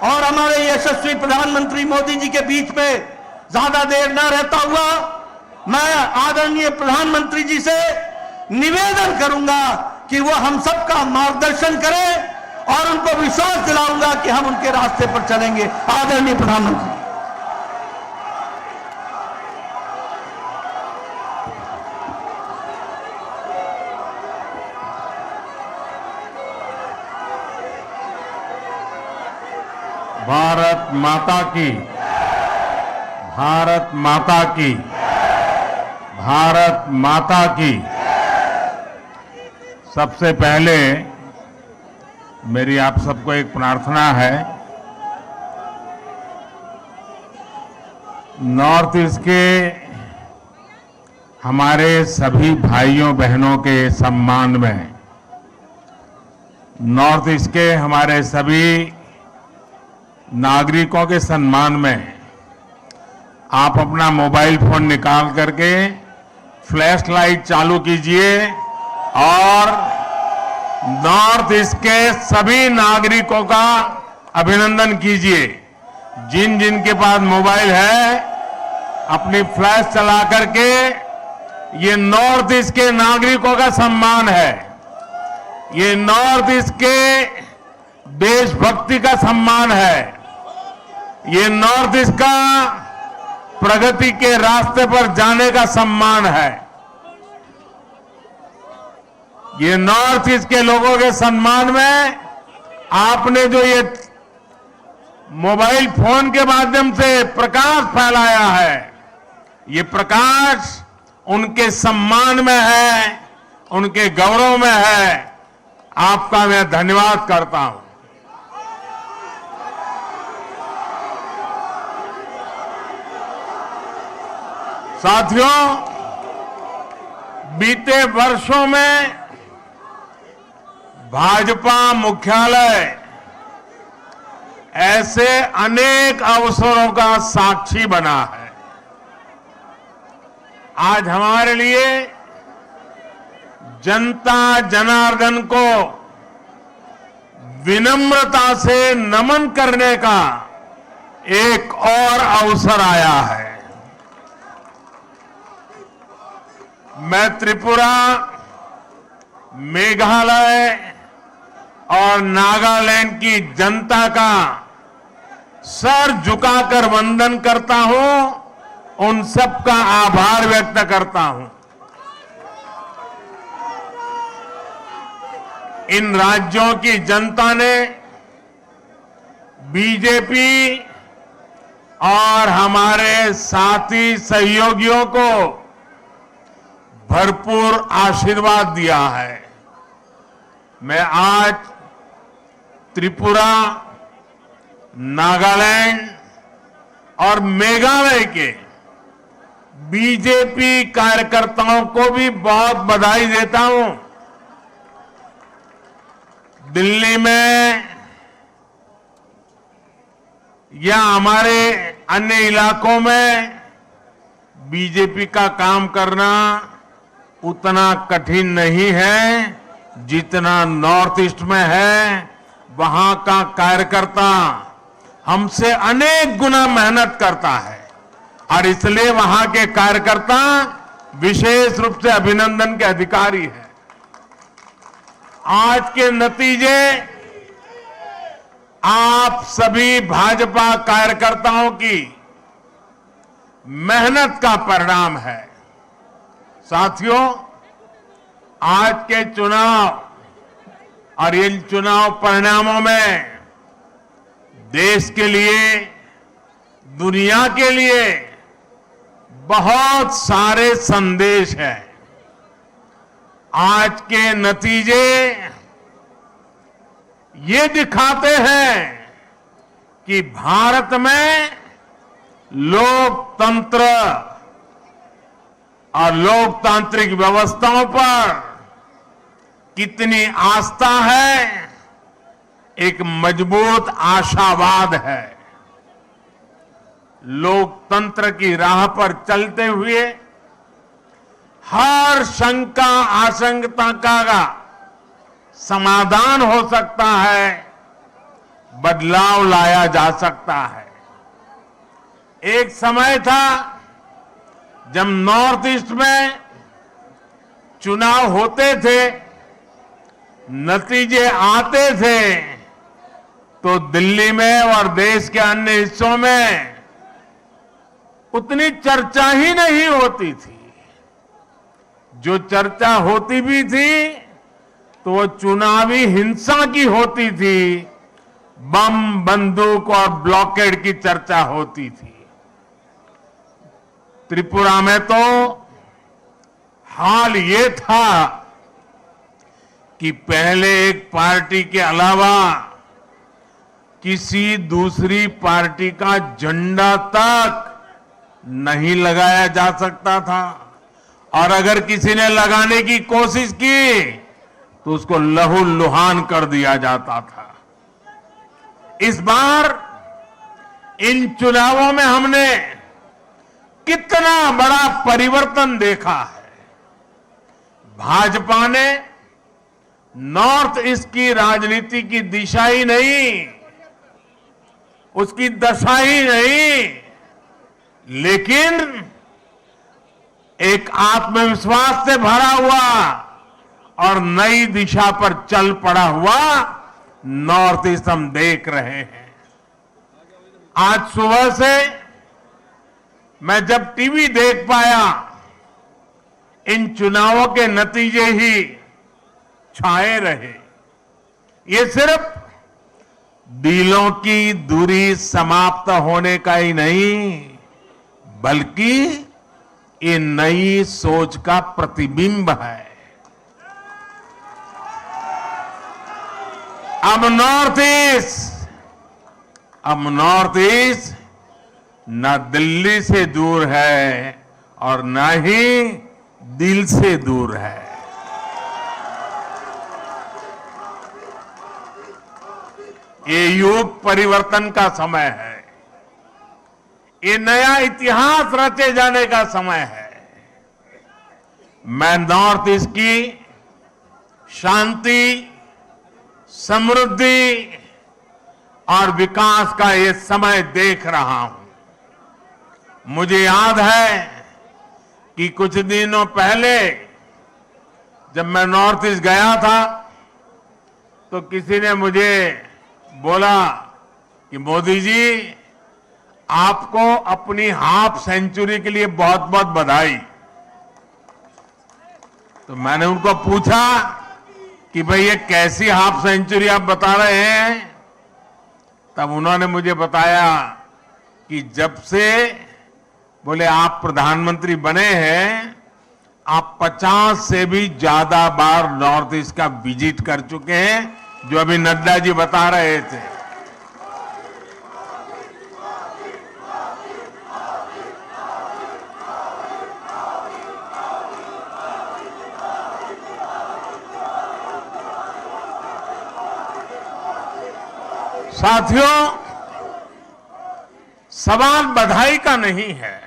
और हमारे यशस्वी प्रधानमंत्री मोदी जी के बीच में ज्यादा देर न रहता हुआ मैं आदरणीय प्रधानमंत्री जी से निवेदन करूंगा कि वो हम सबका मार्गदर्शन करें और उनको विश्वास दिलाऊंगा कि हम उनके रास्ते पर चलेंगे। आदरणीय प्रधानमंत्री। भारत माता की, भारत माता की, भारत माता की। सबसे पहले मेरी आप सबको एक प्रार्थना है। नॉर्थ ईस्ट के हमारे सभी भाइयों बहनों के सम्मान में, नॉर्थ ईस्ट के हमारे सभी नागरिकों के सम्मान में आप अपना मोबाइल फोन निकाल करके फ्लैश लाइट चालू कीजिए और नॉर्थ ईस्ट के सभी नागरिकों का अभिनंदन कीजिए। जिन जिन के पास मोबाइल है अपनी फ्लैश चला करके, ये नॉर्थ ईस्ट के नागरिकों का सम्मान है, ये नॉर्थ ईस्ट के देशभक्ति का सम्मान है, ये नॉर्थ ईस्ट का प्रगति के रास्ते पर जाने का सम्मान है। ये नॉर्थ ईस्ट के लोगों के सम्मान में आपने जो ये मोबाइल फोन के माध्यम से प्रकाश फैलाया है, ये प्रकाश उनके सम्मान में है, उनके गौरव में है। आपका मैं धन्यवाद करता हूं। साथियों, बीते वर्षों में भाजपा मुख्यालय ऐसे अनेक अवसरों का साक्षी बना है। आज हमारे लिए जनता जनार्दन को विनम्रता से नमन करने का एक और अवसर आया है। मैं त्रिपुरा, मेघालय और नागालैंड की जनता का सर झुकाकर वंदन करता हूं, उन सबका आभार व्यक्त करता हूं। इन राज्यों की जनता ने बीजेपी और हमारे साथी सहयोगियों को भरपूर आशीर्वाद दिया है। मैं आज त्रिपुरा, नागालैंड और मेघालय के बीजेपी कार्यकर्ताओं को भी बहुत बधाई देता हूं। दिल्ली में या हमारे अन्य इलाकों में बीजेपी का काम करना उतना कठिन नहीं है जितना नॉर्थ ईस्ट में है। वहां का कार्यकर्ता हमसे अनेक गुना मेहनत करता है और इसलिए वहां के कार्यकर्ता विशेष रूप से अभिनंदन के अधिकारी हैं। आज के नतीजे आप सभी भाजपा कार्यकर्ताओं की मेहनत का परिणाम है। साथियों, आज के चुनाव और इन चुनाव परिणामों में देश के लिए, दुनिया के लिए बहुत सारे संदेश हैं। आज के नतीजे ये दिखाते हैं कि भारत में लोकतंत्र और लोकतांत्रिक व्यवस्थाओं पर कितनी आस्था है, एक मजबूत आशावाद है। लोकतंत्र की राह पर चलते हुए हर शंका आशंका का समाधान हो सकता है, बदलाव लाया जा सकता है। एक समय था जब नॉर्थ ईस्ट में चुनाव होते थे, नतीजे आते थे, तो दिल्ली में और देश के अन्य हिस्सों में उतनी चर्चा ही नहीं होती थी। जो चर्चा होती भी थी तो वो चुनावी हिंसा की होती थी, बम, बंदूक और ब्लॉकेड की चर्चा होती थी। त्रिपुरा में तो हाल ये था कि पहले एक पार्टी के अलावा किसी दूसरी पार्टी का झंडा तक नहीं लगाया जा सकता था, और अगर किसी ने लगाने की कोशिश की तो उसको लहूलुहान कर दिया जाता था। इस बार इन चुनावों में हमने कितना बड़ा परिवर्तन देखा है। भाजपा ने नॉर्थ ईस्ट की राजनीति की दिशा ही नहीं, उसकी दशा ही नहीं, लेकिन एक आत्मविश्वास से भरा हुआ और नई दिशा पर चल पड़ा हुआ नॉर्थ ईस्ट हम देख रहे हैं। आज सुबह से मैं जब टीवी देख पाया, इन चुनावों के नतीजे ही छाए रहे। ये सिर्फ दिलों की दूरी समाप्त होने का ही नहीं, बल्कि ये नई सोच का प्रतिबिंब है। अब नॉर्थ ईस्ट न दिल्ली से दूर है और न ही दिल से दूर है। ये युग परिवर्तन का समय है। ये नया इतिहास रचे जाने का समय है। मैं नॉर्थ ईस्ट की शांति, समृद्धि और विकास का ये समय देख रहा हूं। मुझे याद है कि कुछ दिनों पहले जब मैं नॉर्थ ईस्ट गया था तो किसी ने मुझे बोला कि मोदी जी, आपको अपनी हाफ सेंचुरी के लिए बहुत बहुत बधाई। तो मैंने उनको पूछा कि भाई ये कैसी हाफ सेंचुरी आप बता रहे हैं? तब उन्होंने मुझे बताया कि जब से बोले आप प्रधानमंत्री बने हैं, आप 50 से भी ज्यादा बार नॉर्थ ईस्ट का विजिट कर चुके हैं, जो अभी नड्डा जी बता रहे थे। साथियों, सवाल बधाई का नहीं है,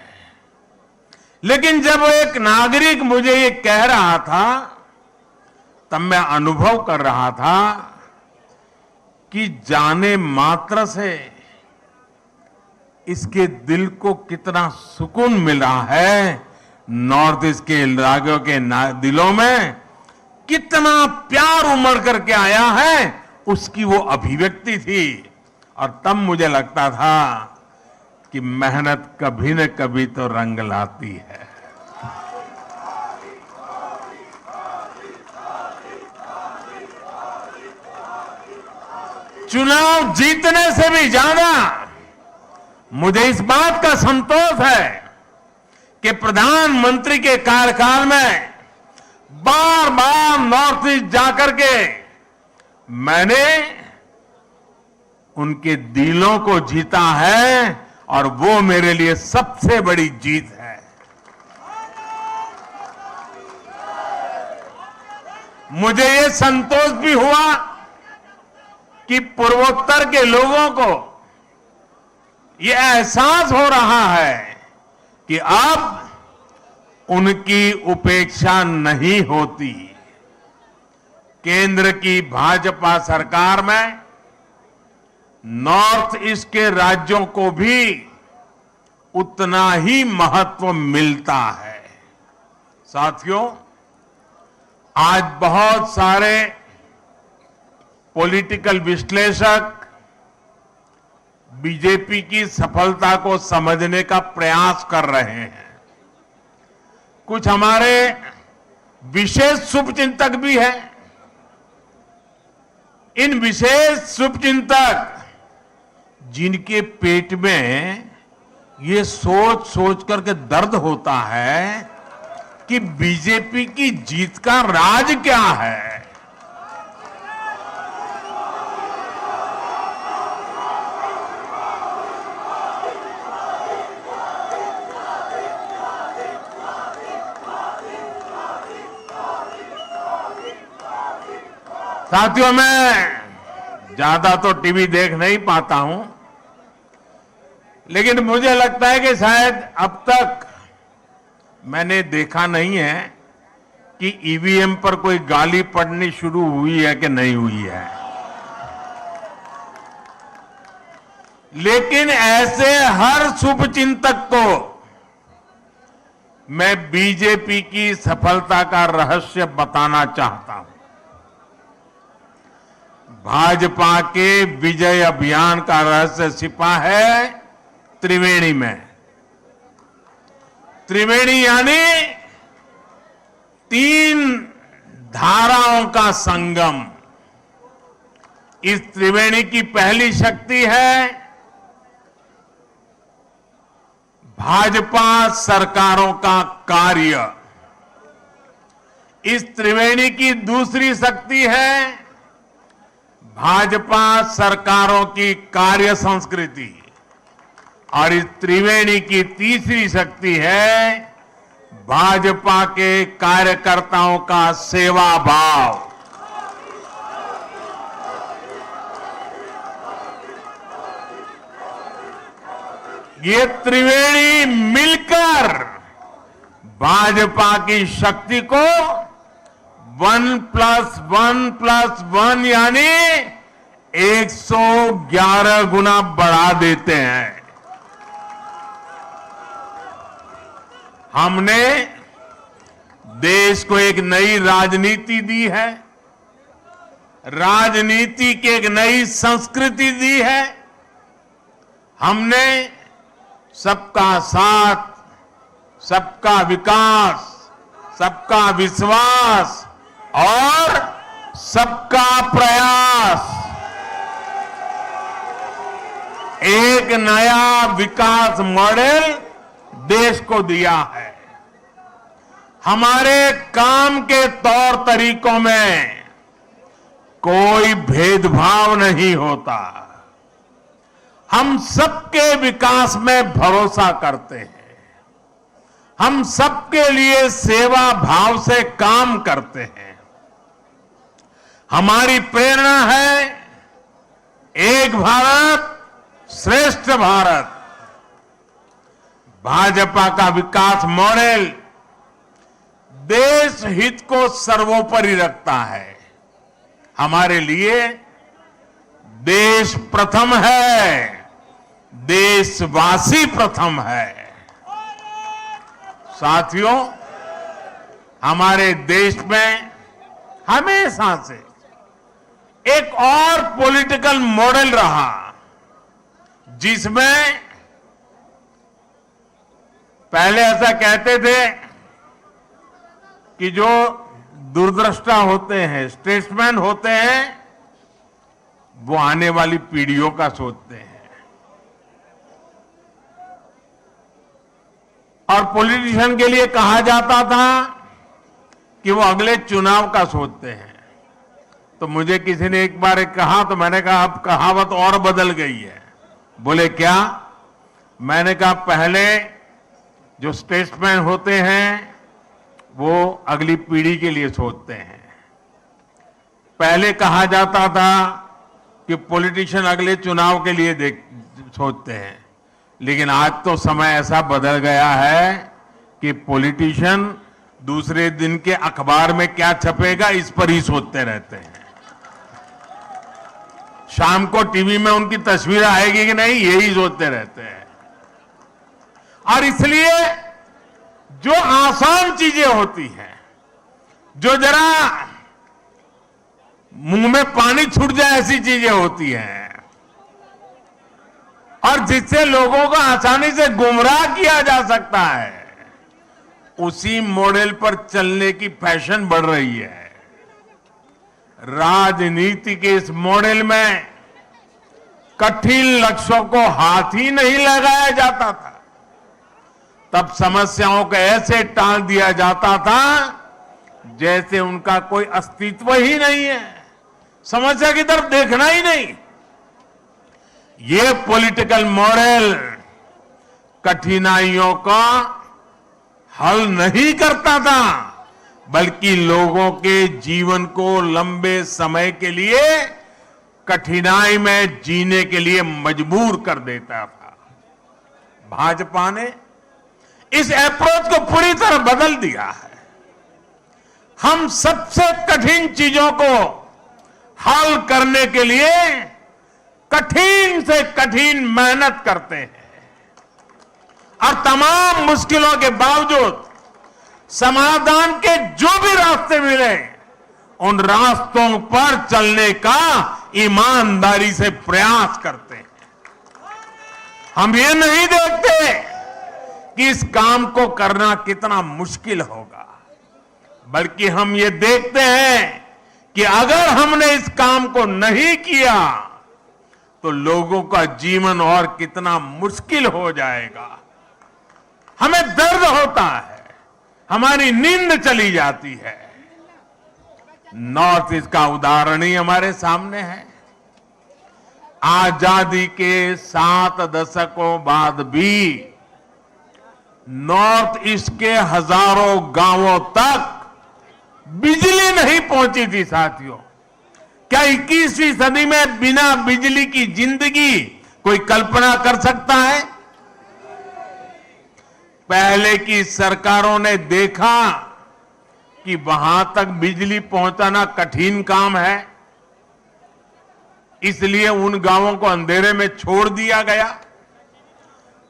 लेकिन जब एक नागरिक मुझे ये कह रहा था तब मैं अनुभव कर रहा था कि जाने मात्र से इसके दिल को कितना सुकून मिला है। नॉर्थ ईस्ट के राज्यों के दिलों में कितना प्यार उमड़ करके आया है, उसकी वो अभिव्यक्ति थी। और तब मुझे लगता था कि मेहनत कभी न कभी तो रंग लाती है। चुनाव जीतने से भी ज्यादा मुझे इस बात का संतोष है कि प्रधानमंत्री के कार्यकाल में बार बार नॉर्थ ईस्ट जाकर के मैंने उनके दिलों को जीता है, और वो मेरे लिए सबसे बड़ी जीत है। मुझे ये संतोष भी हुआ कि पूर्वोत्तर के लोगों को ये एहसास हो रहा है कि अब उनकी उपेक्षा नहीं होती। केंद्र की भाजपा सरकार में नॉर्थ ईस्ट के राज्यों को भी उतना ही महत्व मिलता है। साथियों, आज बहुत सारे पॉलिटिकल विश्लेषक बीजेपी की सफलता को समझने का प्रयास कर रहे हैं। कुछ हमारे विशेष शुभचिंतक भी हैं। इन विशेष शुभचिंतक जिनके पेट में ये सोच सोच करके दर्द होता है कि बीजेपी की जीत का राज क्या है। साथियों, मैं ज्यादा तो टीवी देख नहीं पाता हूं, लेकिन मुझे लगता है कि शायद अब तक मैंने देखा नहीं है कि ईवीएम पर कोई गाली पड़नी शुरू हुई है कि नहीं हुई है। लेकिन ऐसे हर शुभचिंतक को मैं बीजेपी की सफलता का रहस्य बताना चाहता हूं। भाजपा के विजय अभियान का रहस्य छिपा है त्रिवेणी में। त्रिवेणी यानी 3 धाराओं का संगम। इस त्रिवेणी की पहली शक्ति है भाजपा सरकारों का कार्य। इस त्रिवेणी की दूसरी शक्ति है भाजपा सरकारों की कार्य संस्कृति, और इस त्रिवेणी की तीसरी शक्ति है भाजपा के कार्यकर्ताओं का सेवा भाव। ये त्रिवेणी मिलकर भाजपा की शक्ति को 1+1+1 यानी 111 गुना बढ़ा देते हैं। हमने देश को एक नई राजनीति दी है, राजनीति की एक नई संस्कृति दी है। हमने सबका साथ, सबका विकास, सबका विश्वास और सबका प्रयास, एक नया विकास मॉडल देश को दिया है। हमारे काम के तौर तरीकों में कोई भेदभाव नहीं होता। हम सबके विकास में भरोसा करते हैं। हम सबके लिए सेवा भाव से काम करते हैं। हमारी प्रेरणा है एक भारत श्रेष्ठ भारत। भाजपा का विकास मॉडल देश हित को सर्वोपरि रखता है। हमारे लिए देश प्रथम है, देशवासी प्रथम है। साथियों, हमारे देश में हमेशा से एक और पॉलिटिकल मॉडल रहा जिसमें पहले ऐसा कहते थे कि जो दूरदृष्टा होते हैं, स्टेट्समैन होते हैं, वो आने वाली पीढ़ियों का सोचते हैं, और पॉलिटिशियन के लिए कहा जाता था कि वो अगले चुनाव का सोचते हैं। तो मुझे किसी ने एक बार कहा, तो मैंने कहा अब कहावत और बदल गई है। बोले क्या? मैंने कहा पहले जो स्टेट्समैन होते हैं वो अगली पीढ़ी के लिए सोचते हैं। पहले कहा जाता था कि पॉलिटिशियन अगले चुनाव के लिए सोचते हैं, लेकिन आज तो समय ऐसा बदल गया है कि पॉलिटिशियन दूसरे दिन के अखबार में क्या छपेगा इस पर ही सोचते रहते हैं। शाम को टीवी में उनकी तस्वीर आएगी कि नहीं, यही सोचते रहते हैं। और इसलिए जो आसान चीजें होती हैं, जो जरा मुंह में पानी छूट जाए ऐसी चीजें होती हैं, और जिससे लोगों को आसानी से गुमराह किया जा सकता है, उसी मॉडल पर चलने की फैशन बढ़ रही है। राजनीति के इस मॉडल में कठिन लक्ष्यों को हाथ ही नहीं लगाया जाता था, तब समस्याओं को ऐसे टाल दिया जाता था जैसे उनका कोई अस्तित्व ही नहीं है, समस्या की तरफ देखना ही नहीं। ये पॉलिटिकल मॉडल कठिनाइयों का हल नहीं करता था, बल्कि लोगों के जीवन को लंबे समय के लिए कठिनाई में जीने के लिए मजबूर कर देता था। भाजपा ने इस अप्रोच को पूरी तरह बदल दिया है। हम सबसे कठिन चीजों को हल करने के लिए कठिन से कठिन मेहनत करते हैं, और तमाम मुश्किलों के बावजूद समाधान के जो भी रास्ते मिले, उन रास्तों पर चलने का ईमानदारी से प्रयास करते हैं। हम ये नहीं देखते कि इस काम को करना कितना मुश्किल होगा, बल्कि हम ये देखते हैं कि अगर हमने इस काम को नहीं किया तो लोगों का जीवन और कितना मुश्किल हो जाएगा। हमें दर्द होता है, हमारी नींद चली जाती है। नॉर्थ ईस्ट का उदाहरण ही हमारे सामने है। आजादी के 7 दशकों बाद भी नॉर्थ ईस्ट के हजारों गांवों तक बिजली नहीं पहुंची थी साथियों। क्या 21वीं सदी में बिना बिजली की जिंदगी कोई कल्पना कर सकता है? पहले की सरकारों ने देखा कि वहां तक बिजली पहुंचाना कठिन काम है, इसलिए उन गांवों को अंधेरे में छोड़ दिया गया।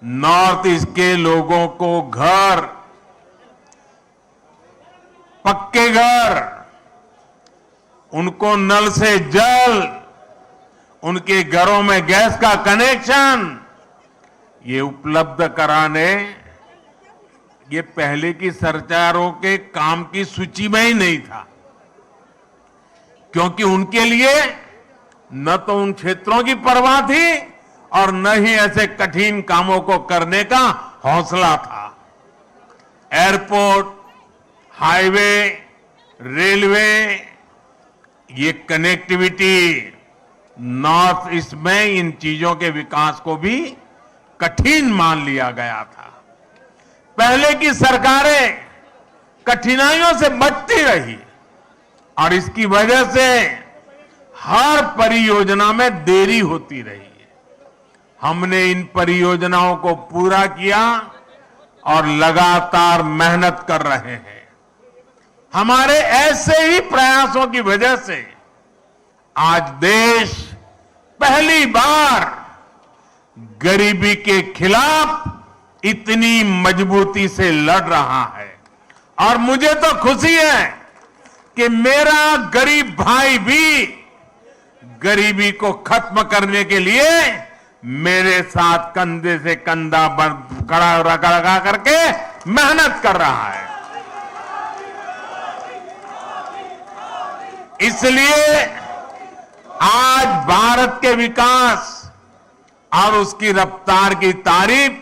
नॉर्थ ईस्ट के लोगों को घर, पक्के घर, उनको नल से जल, उनके घरों में गैस का कनेक्शन, ये उपलब्ध कराने ये पहले की सरकारों के काम की सूची में ही नहीं था, क्योंकि उनके लिए न तो उन क्षेत्रों की परवाह थी और न ही ऐसे कठिन कामों को करने का हौसला था। एयरपोर्ट, हाईवे, रेलवे, ये कनेक्टिविटी नॉर्थ ईस्ट में इन चीजों के विकास को भी कठिन मान लिया गया था। पहले की सरकारें कठिनाइयों से बचती रही और इसकी वजह से हर परियोजना में देरी होती रही। हमने इन परियोजनाओं को पूरा किया और लगातार मेहनत कर रहे हैं। हमारे ऐसे ही प्रयासों की वजह से आज देश पहली बार गरीबी के खिलाफ इतनी मजबूती से लड़ रहा है। और मुझे तो खुशी है कि मेरा गरीब भाई भी गरीबी को खत्म करने के लिए मेरे साथ कंधे से कंधा खड़ा लगा करके मेहनत कर रहा है। इसलिए आज भारत के विकास और उसकी रफ्तार की तारीफ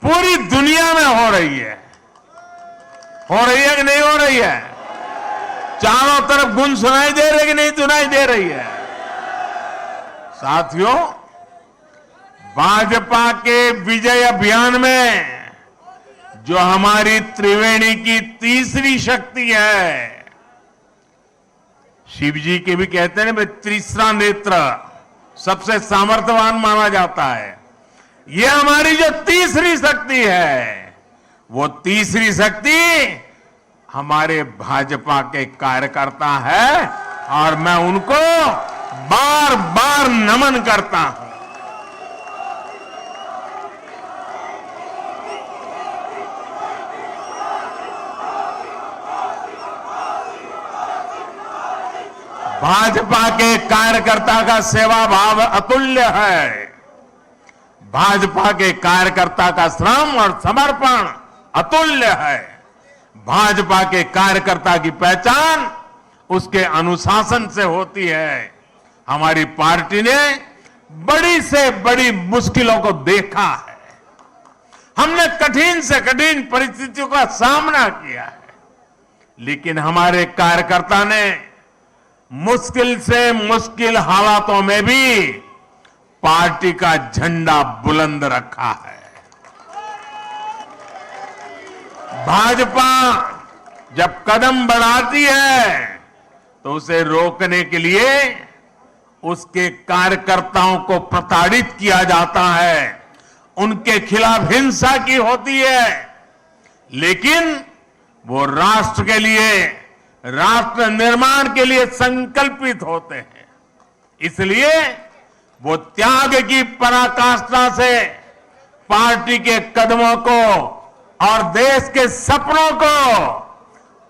पूरी दुनिया में हो रही है। हो रही है कि नहीं हो रही है? चारों तरफ गुन सुनाई दे रही है कि नहीं सुनाई दे रही है? साथियों, भाजपा के विजय अभियान में जो हमारी त्रिवेणी की तीसरी शक्ति है, शिव जी के भी कहते हैं ना, तीसरा नेत्र सबसे सामर्थ्यवान माना जाता है। ये हमारी जो तीसरी शक्ति है, वो तीसरी शक्ति हमारे भाजपा के कार्यकर्ता है और मैं उनको बार बार नमन करता हूं। भाजपा के कार्यकर्ता का सेवा भाव अतुल्य है। भाजपा के कार्यकर्ता का श्रम और समर्पण अतुल्य है। भाजपा के कार्यकर्ता की पहचान उसके अनुशासन से होती है। हमारी पार्टी ने बड़ी से बड़ी मुश्किलों को देखा है। हमने कठिन से कठिन परिस्थितियों का सामना किया है, लेकिन हमारे कार्यकर्ता ने मुश्किल से मुश्किल हालातों में भी पार्टी का झंडा बुलंद रखा है। भाजपा जब कदम बढ़ाती है तो उसे रोकने के लिए उसके कार्यकर्ताओं को प्रताड़ित किया जाता है, उनके खिलाफ हिंसा की होती है, लेकिन वो राष्ट्र के लिए, राष्ट्र निर्माण के लिए संकल्पित होते हैं। इसलिए वो त्याग की पराकाष्ठा से पार्टी के कदमों को और देश के सपनों को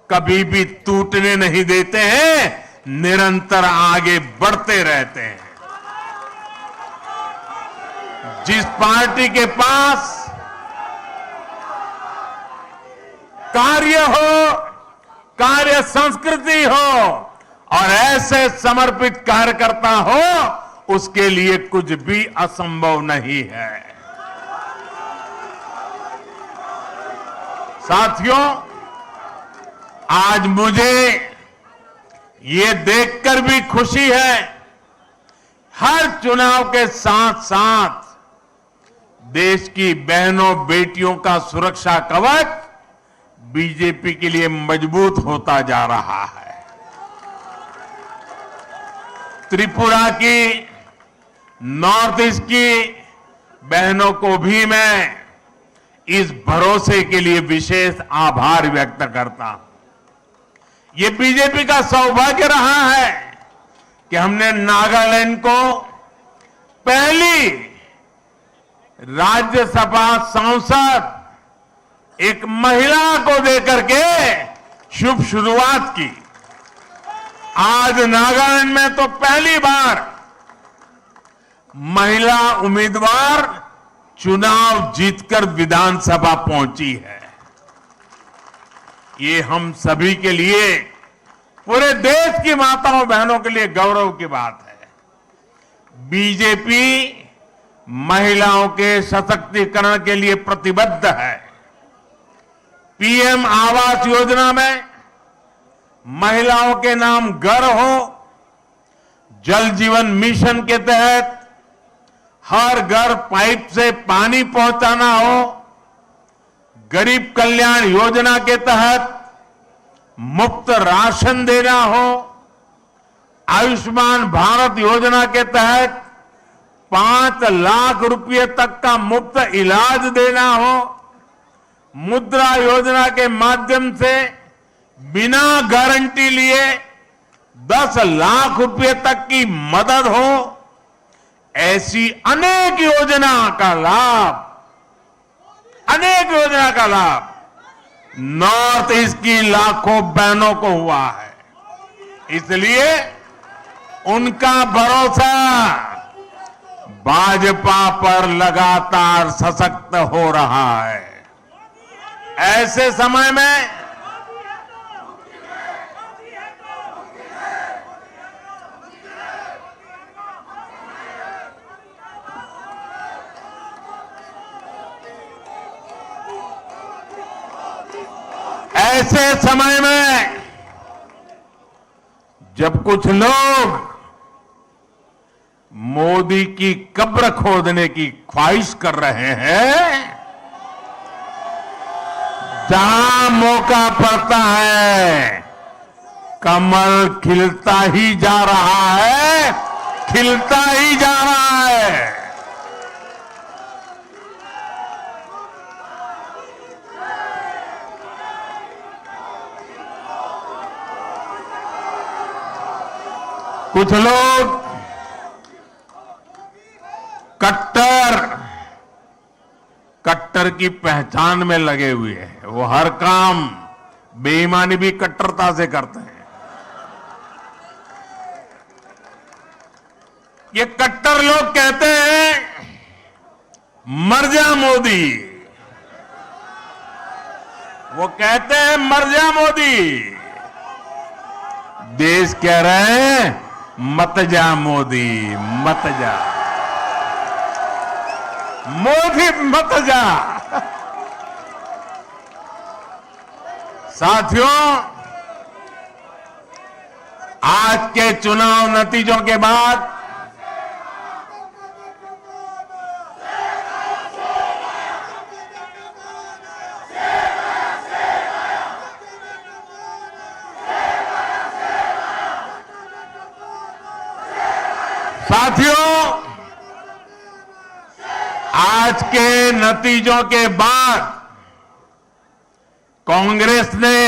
कभी भी टूटने नहीं देते हैं, निरंतर आगे बढ़ते रहते हैं। जिस पार्टी के पास कार्य हो, कार्य संस्कृति हो और ऐसे समर्पित कार्यकर्ता हो, उसके लिए कुछ भी असंभव नहीं है। साथियों, आज मुझे ये देखकर भी खुशी है, हर चुनाव के साथ साथ देश की बहनों बेटियों का सुरक्षा कवच बीजेपी के लिए मजबूत होता जा रहा है। त्रिपुरा की, नॉर्थ ईस्ट की बहनों को भी मैं इस भरोसे के लिए विशेष आभार व्यक्त करता हूं। ये बीजेपी का सौभाग्य रहा है कि हमने नागालैंड को पहली राज्यसभा सांसद एक महिला को देकर के शुभ शुरुआत की। आज नागालैंड में तो पहली बार महिला उम्मीदवार चुनाव जीतकर विधानसभा पहुंची है। ये हम सभी के लिए, पूरे देश की माताओं बहनों के लिए गौरव की बात है। बीजेपी महिलाओं के सशक्तिकरण के लिए प्रतिबद्ध है। पीएम आवास योजना में महिलाओं के नाम घर हो, जल जीवन मिशन के तहत हर घर पाइप से पानी पहुंचाना हो, गरीब कल्याण योजना के तहत मुफ्त राशन देना हो, आयुष्मान भारत योजना के तहत 5 लाख रुपए तक का मुफ्त इलाज देना हो, मुद्रा योजना के माध्यम से बिना गारंटी लिए 10 लाख रुपए तक की मदद हो, ऐसी अनेक योजना का लाभ नॉर्थ ईस्ट की लाखों बहनों को हुआ है। इसलिए उनका भरोसा भाजपा पर लगातार सशक्त हो रहा है। ऐसे समय में जब कुछ लोग मोदी की कब्र खोदने की ख्वाहिश कर रहे हैं, जहां मौका पड़ता है कमल खिलता ही जा रहा है, खिलता ही जा रहा है। कुछ लोग कट्टर की पहचान में लगे हुए हैं। वो हर काम बेईमानी भी कट्टरता से करते हैं। ये कट्टर लोग कहते हैं मर जा मोदी, वो कहते हैं मर जा मोदी। देश कह रहे हैं मत जा मोदी, मत जा मोदी, मत जा। साथियों, आज के चुनाव नतीजों के बाद आज के नतीजों के बाद कांग्रेस ने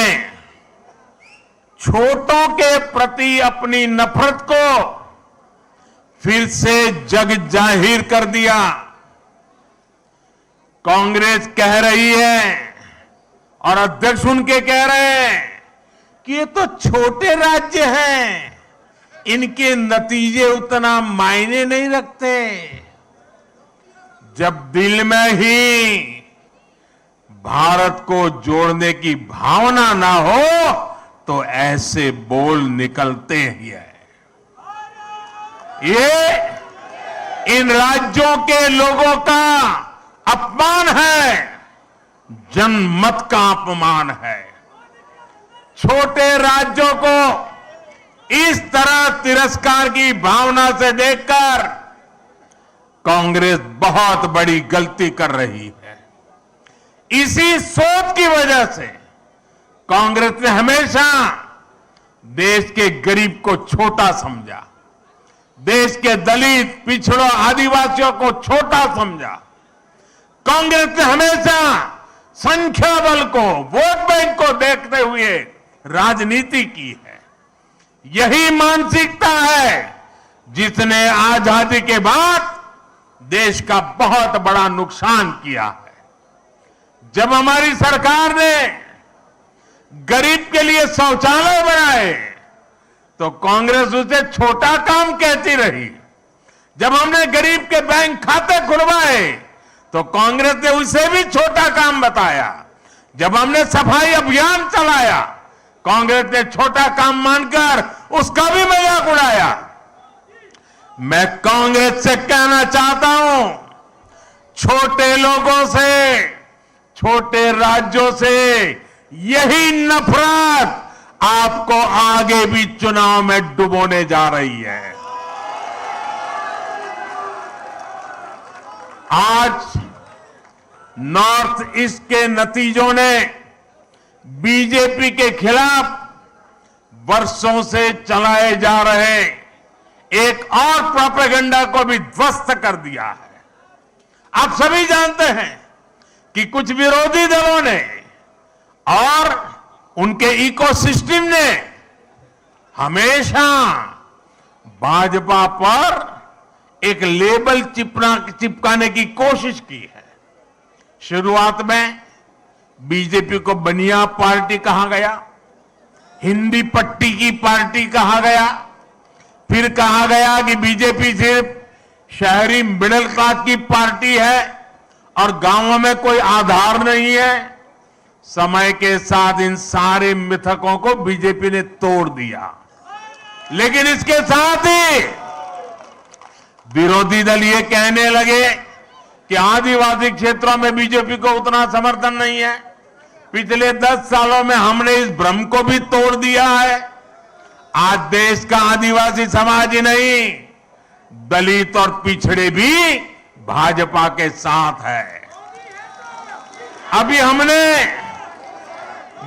छोटों के प्रति अपनी नफरत को फिर से जग जाहिर कर दिया। कांग्रेस कह रही है और अध्यक्ष उनके कह रहे हैं कि ये तो छोटे राज्य हैं, इनके नतीजे उतना मायने नहीं रखते। जब दिल में ही भारत को जोड़ने की भावना ना हो तो ऐसे बोल निकलते ही है। ये इन राज्यों के लोगों का अपमान है, जनमत का अपमान है। छोटे राज्यों को इस तरह तिरस्कार की भावना से देखकर कांग्रेस बहुत बड़ी गलती कर रही है। इसी सोच की वजह से कांग्रेस ने हमेशा देश के गरीब को छोटा समझा, देश के दलित, पिछड़ों, आदिवासियों को छोटा समझा। कांग्रेस ने हमेशा संख्या बल को, वोट बैंक को देखते हुए राजनीति की है। यही मानसिकता है जिसने आजादी के बाद देश का बहुत बड़ा नुकसान किया है। जब हमारी सरकार ने गरीब के लिए शौचालय बनाए तो कांग्रेस उसे छोटा काम कहती रही। जब हमने गरीब के बैंक खाते खुलवाए तो कांग्रेस ने उसे भी छोटा काम बताया। जब हमने सफाई अभियान चलाया, कांग्रेस ने छोटा काम मानकर उसका भी मजाक उड़ाया। मैं कांग्रेस से कहना चाहता हूं, छोटे लोगों से, छोटे राज्यों से यही नफरत आपको आगे भी चुनाव में डुबोने जा रही है। आज नॉर्थ ईस्ट के नतीजों ने बीजेपी के खिलाफ वर्षों से चलाए जा रहे एक और प्रोपेगेंडा को भी ध्वस्त कर दिया है। आप सभी जानते हैं कि कुछ विरोधी दलों ने और उनके इकोसिस्टम ने हमेशा भाजपा पर एक लेबल चिपकाने की कोशिश की है। शुरुआत में बीजेपी को बनिया पार्टी कहा गया, हिंदी पट्टी की पार्टी कहा गया, फिर कहा गया कि बीजेपी सिर्फ शहरी मिडिल क्लास की पार्टी है और गांवों में कोई आधार नहीं है। समय के साथ इन सारे मिथकों को बीजेपी ने तोड़ दिया, लेकिन इसके साथ ही विरोधी दल ये कहने लगे कि आदिवासी क्षेत्रों में बीजेपी को उतना समर्थन नहीं है। पिछले 10 सालों में हमने इस भ्रम को भी तोड़ दिया है। आज देश का आदिवासी समाज ही नहीं, दलित और पिछड़े भी भाजपा के साथ है। अभी हमने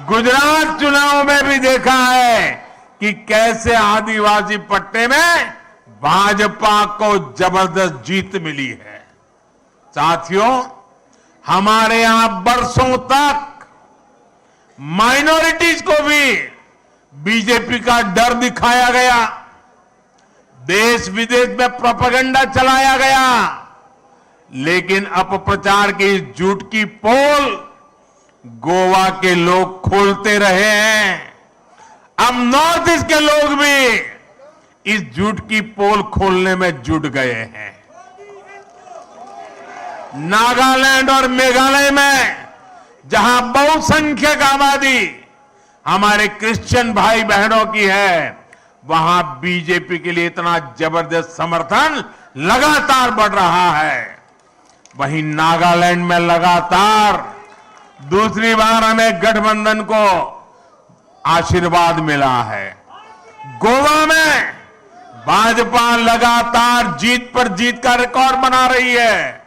गुजरात चुनाव में भी देखा है कि कैसे आदिवासी पट्टे में भाजपा को जबरदस्त जीत मिली है। साथियों, हमारे यहां बरसों तक माइनॉरिटीज को भी बीजेपी का डर दिखाया गया, देश विदेश में प्रोपेगेंडा चलाया गया लेकिन अपप्रचार की इस झूठ की पोल गोवा के लोग खोलते रहे हैं। अब नॉर्थ ईस्ट के लोग भी इस झूठ की पोल खोलने में जुट गए हैं। नागालैंड और मेघालय में जहां बहुसंख्यक आबादी हमारे क्रिश्चियन भाई बहनों की है, वहां बीजेपी के लिए इतना जबरदस्त समर्थन लगातार बढ़ रहा है। वहीं नागालैंड में लगातार दूसरी बार हमें गठबंधन को आशीर्वाद मिला है। गोवा में भाजपा लगातार जीत पर जीत का रिकॉर्ड बना रही है।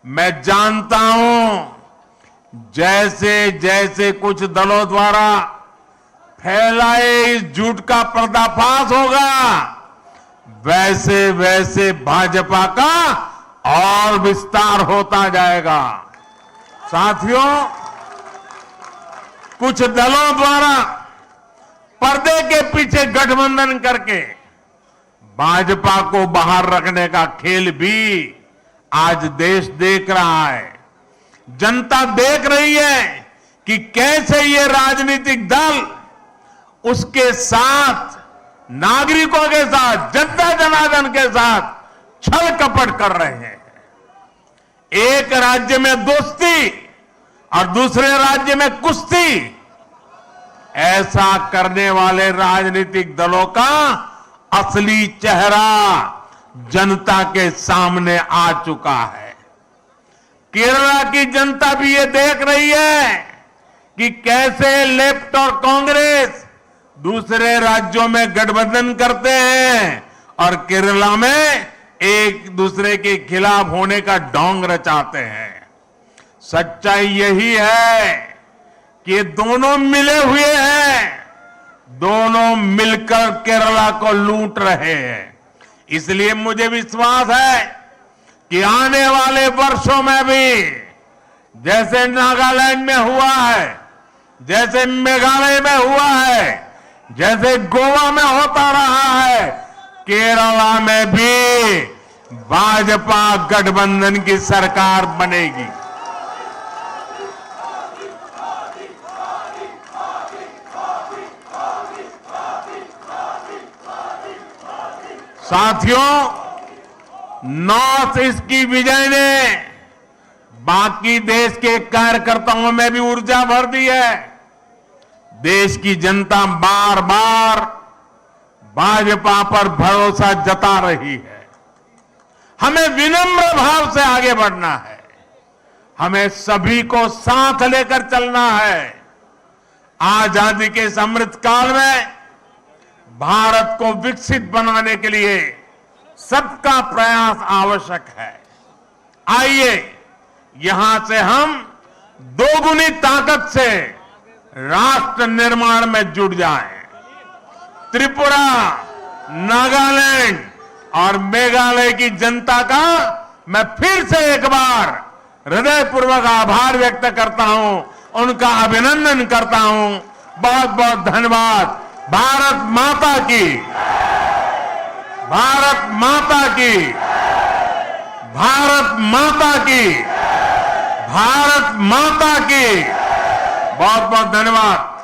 मैं जानता हूं जैसे जैसे कुछ दलों द्वारा फैलाए इस झूठ का पर्दाफाश होगा, वैसे वैसे भाजपा का और विस्तार होता जाएगा। साथियों, कुछ दलों द्वारा पर्दे के पीछे गठबंधन करके भाजपा को बाहर रखने का खेल भी आज देश देख रहा है। जनता देख रही है कि कैसे ये राजनीतिक दल उसके साथ, नागरिकों के साथ, जनता जनार्दन के साथ छल कपट कर रहे हैं। एक राज्य में दोस्ती और दूसरे राज्य में कुश्ती, ऐसा करने वाले राजनीतिक दलों का असली चेहरा जनता के सामने आ चुका है। केरला की जनता भी ये देख रही है कि कैसे लेफ्ट और कांग्रेस दूसरे राज्यों में गठबंधन करते हैं और केरला में एक दूसरे के खिलाफ होने का ढोंग रचाते हैं। सच्चाई यही है कि ये दोनों मिले हुए हैं, दोनों मिलकर केरला को लूट रहे हैं। इसलिए मुझे विश्वास है कि आने वाले वर्षों में भी जैसे नागालैंड में हुआ है, जैसे मेघालय में हुआ है, जैसे गोवा में होता रहा है, केरला में भी भाजपा गठबंधन की सरकार बनेगी। साथियों, नॉर्थ ईस्ट की विजय ने बाकी देश के कार्यकर्ताओं में भी ऊर्जा भर दी है। देश की जनता बार बार भाजपा पर भरोसा जता रही है। हमें विनम्र भाव से आगे बढ़ना है, हमें सभी को साथ लेकर चलना है। आजादी के इस अमृत काल में भारत को विकसित बनाने के लिए सबका प्रयास आवश्यक है। आइए यहां से हम दोगुनी ताकत से राष्ट्र निर्माण में जुट जाएं। त्रिपुरा, नागालैंड और मेघालय की जनता का मैं फिर से एक बार हृदयपूर्वक आभार व्यक्त करता हूं, उनका अभिनंदन करता हूं। बहुत बहुत धन्यवाद। भारत माता की, भारत माता की, भारत माता की, भारत माता की। बहुत बहुत धन्यवाद।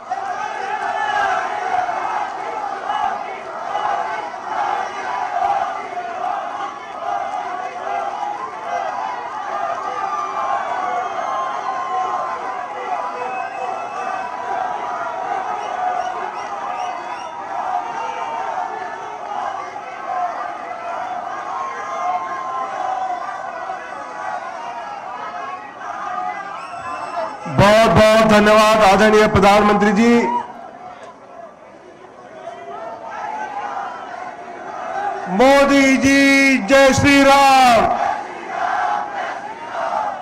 बहुत बहुत धन्यवाद आदरणीय प्रधानमंत्री जी। मोदी जी जय श्री राम।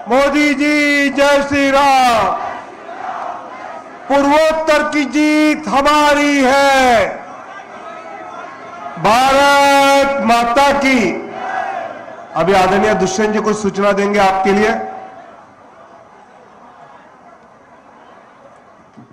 मोदी जी जय श्री राम। पूर्वोत्तर की जीत हमारी है। भारत माता की। अभी आदरणीय दुष्यंत जी कुछ सूचना देंगे आपके लिए।